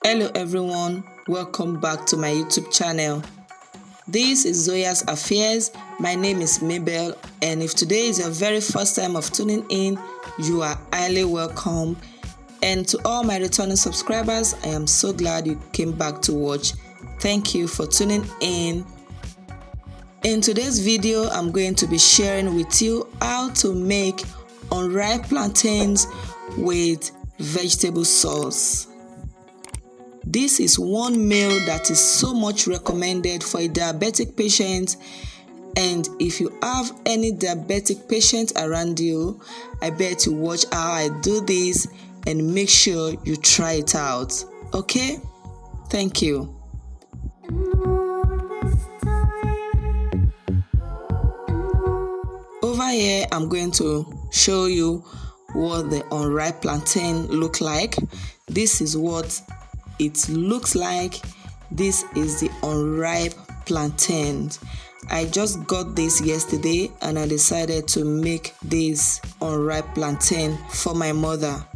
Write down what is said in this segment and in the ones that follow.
Hello everyone, welcome back to my YouTube channel. This is Zoya's Affairs. My name is Mabel, and if today is your very first time of tuning in, you are highly welcome. And to all my returning subscribers, I am so glad you came back to watch. Thank you for tuning in. In today's video, I'm going to be sharing with you how to make unripe plantains with vegetable sauce. This is one meal that is so much recommended for a diabetic patient, and if you have any diabetic patient around you, I bet you watch how I do this and make sure you try it out. Okay? Thank you. Over here, I'm going to show you what the unripe plantain look like. This is what it looks like. This is the unripe plantain. I just got this yesterday and I decided to make this unripe plantain for my mother.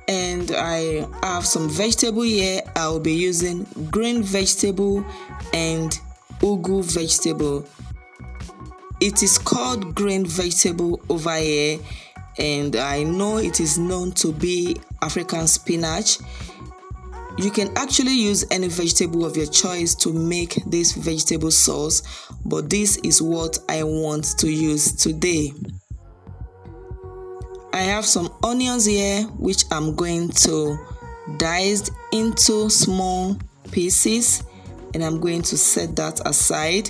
And I have some vegetable here. I will be using green vegetable and ugu vegetable. It is called green vegetable over here, and I know it is known to be African spinach. You can actually use any vegetable of your choice to make this vegetable sauce, but this is what I want to use today. I have some onions here which I'm going to dice into small pieces, and I'm going to set that aside.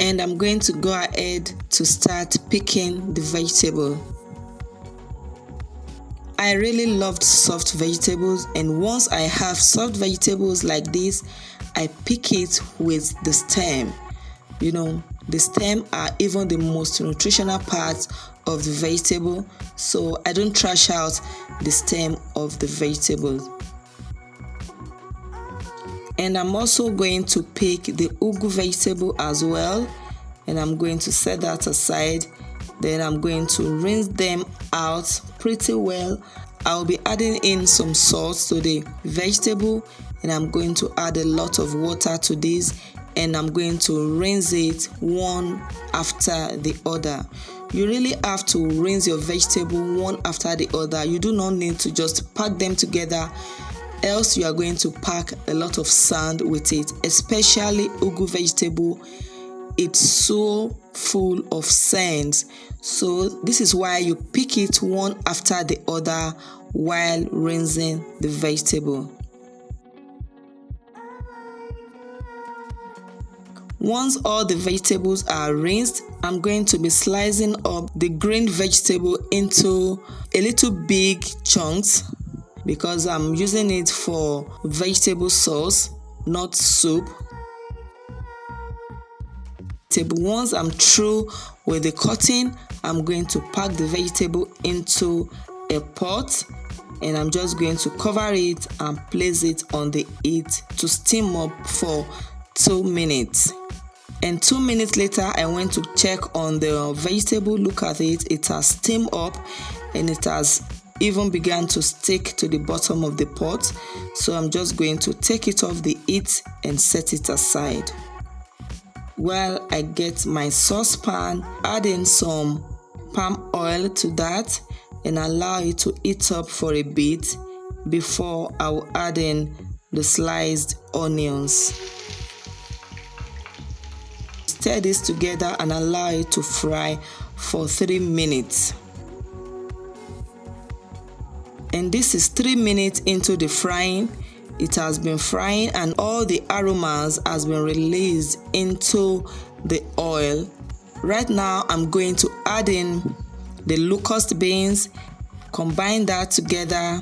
And I'm going to go ahead to start picking the vegetable. I really loved soft vegetables, and once I have soft vegetables like this, I pick it with the stem. You know, the stem are even the most nutritional part of the vegetable, so I don't trash out the stem of the vegetable. And I'm also going to pick the ugu vegetable as well, and I'm going to set that aside. Then I'm going to rinse them out pretty well. I'll be adding in some salt to the vegetable, and I'm going to add a lot of water to this, and I'm going to rinse it one after the other. You really have to rinse your vegetable one after the other. You do not need to just pack them together, else you are going to pack a lot of sand with it, especially ugu vegetable. It's so full of sand, so this is why you pick it one after the other while rinsing the vegetable. Once all the vegetables are rinsed, I'm going to be slicing up the green vegetable into a little big chunks because I'm using it for vegetable sauce, not soup. Once I'm through with the cutting, I'm going to pack the vegetable into a pot, and I'm just going to cover it and place it on the heat to steam up for 2 minutes. And 2 minutes later, I went to check on the vegetable. Look at it, it has steamed up and it has even began to stick to the bottom of the pot. So I'm just going to take it off the heat and set it aside. While I get my saucepan, add in some palm oil to that and allow it to heat up for a bit before I will add in the sliced onions. Stir this together and allow it to fry for 3 minutes. And this is 3 minutes into the frying. It has been frying and all the aromas has been released into the oil. Right now I'm going to add in the locust beans, combine that together,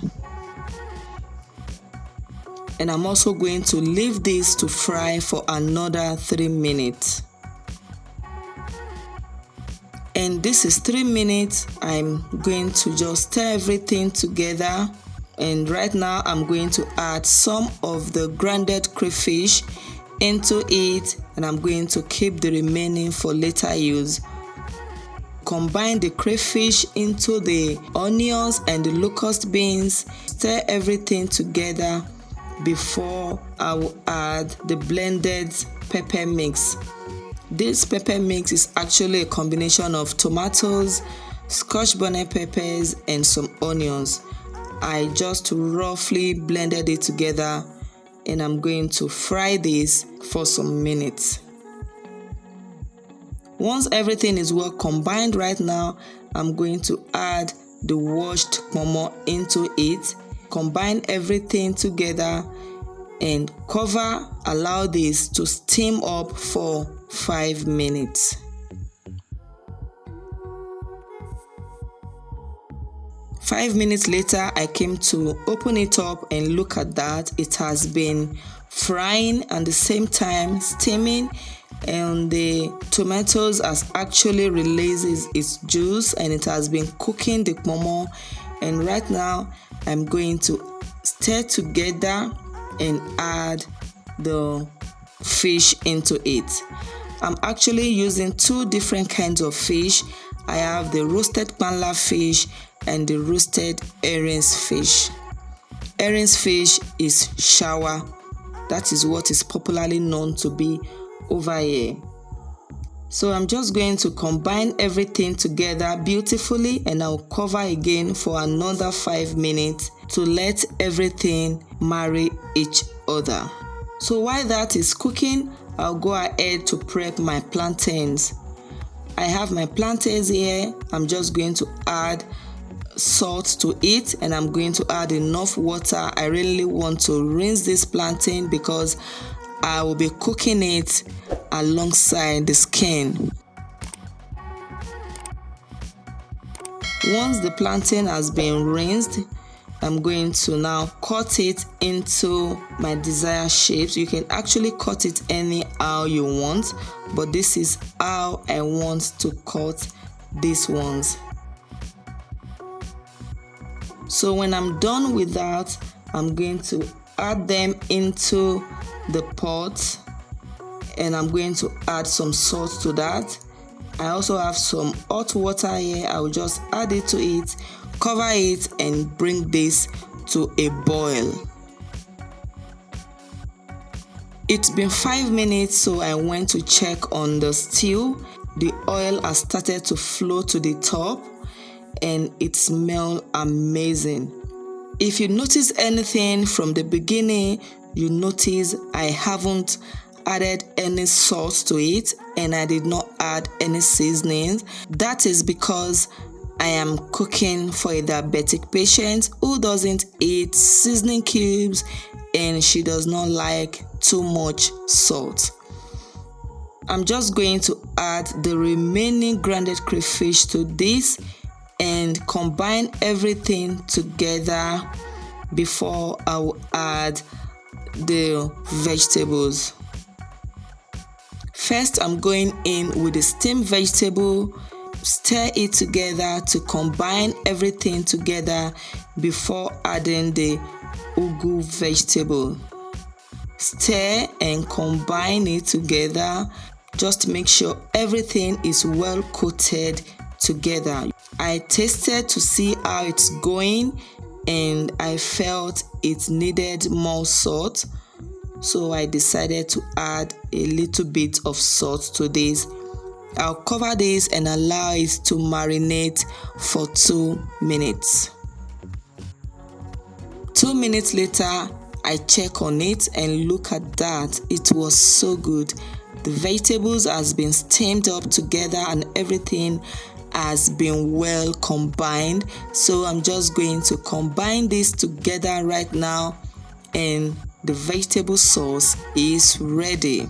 and I'm also going to leave this to fry for another 3 minutes. And this is 3 minutes. I'm going to just stir everything together. And right now I'm going to add some of the grounded crayfish into it, and I'm going to keep the remaining for later use. Combine the crayfish into the onions and the locust beans. Stir everything together before I will add the blended pepper mix. This pepper mix is actually a combination of tomatoes, scotch bonnet peppers, and some onions. I just roughly blended it together, and I'm going to fry this for some minutes. Once everything is well combined right now, I'm going to add the washed momo into it. Combine everything together and cover. Allow this to steam up for 5 minutes. Five minutes later, I came to open it up and look at that. It has been frying and at the same time steaming, and the tomatoes has actually released its juice and it has been cooking the momo. And right now I'm going to stir together and add the fish into it. I'm actually using two different kinds of fish. I have the roasted kpanla fish and the roasted herrings fish. Herrings fish is shawa. That is what is popularly known to be over here. So I'm just going to combine everything together beautifully, and I'll cover again for another 5 minutes to let everything marry each other. So while that is cooking, I'll go ahead to prep my plantains. I have my plantains here. I'm just going to add salt to it, and I'm going to add enough water. I really want to rinse this plantain because I will be cooking it alongside the skin. Once the plantain has been rinsed, I'm going to now cut it into my desired shapes. You can actually cut it anyhow you want, but this is how I want to cut these ones. So when I'm done with that, I'm going to add them into the pot, and I'm going to add some salt to that. I also have some hot water here. I will just add it to it, cover it, and bring this to a boil. It's been 5 minutes, so I went to check on the stew. The oil has started to flow to the top and it smells amazing. If you notice anything from the beginning, you notice I haven't added any salt to it and I did not add any seasonings. That is because I am cooking for a diabetic patient who doesn't eat seasoning cubes and she does not like too much salt. I'm just going to add the remaining grounded crayfish to this and combine everything together before I will add the vegetables. First, I'm going in with the steamed vegetable, stir it together to combine everything together before adding the ugu vegetable. Stir and combine it together. Just make sure everything is well coated together. I tasted to see how it's going and I felt it needed more salt, so I decided to add a little bit of salt to this. I'll cover this and allow it to marinate for 2 minutes. 2 minutes later, I check on it and look at that. It was so good. The vegetables has been steamed up together and everything has been well combined. So I'm just going to combine this together right now and the vegetable sauce is ready.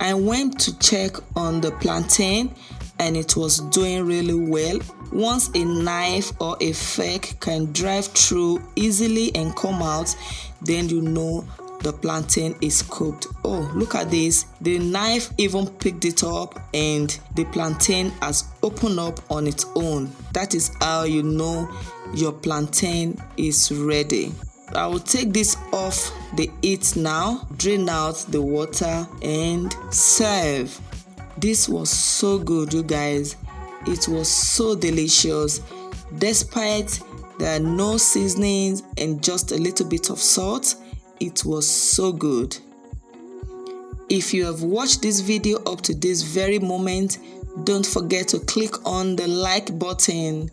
I went to check on the plantain and it was doing really well. Once a knife or a fork can drive through easily and come out, then you know the plantain is cooked. Oh, look at this. The knife even picked it up and the plantain has opened up on its own. That is how you know your plantain is ready. I will take this off the heat now, drain out the water and serve. This was so good, you guys. It was so delicious. Despite there are no seasonings and just a little bit of salt, it was so good. If you have watched this video up to this very moment, don't forget to click on the like button.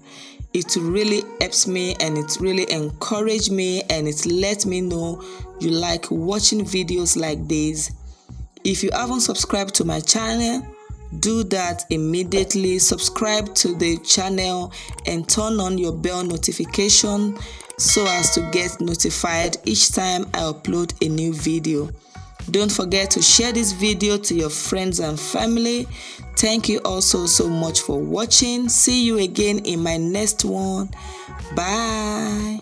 It really helps me and it really encourages me and it lets me know you like watching videos like this. If you haven't subscribed to my channel, do that immediately. Subscribe to the channel and turn on your bell notification so as to get notified each time I upload a new video. Don't forget to share this video to your friends and family. Thank you also so much for watching. See you again in my next one. Bye.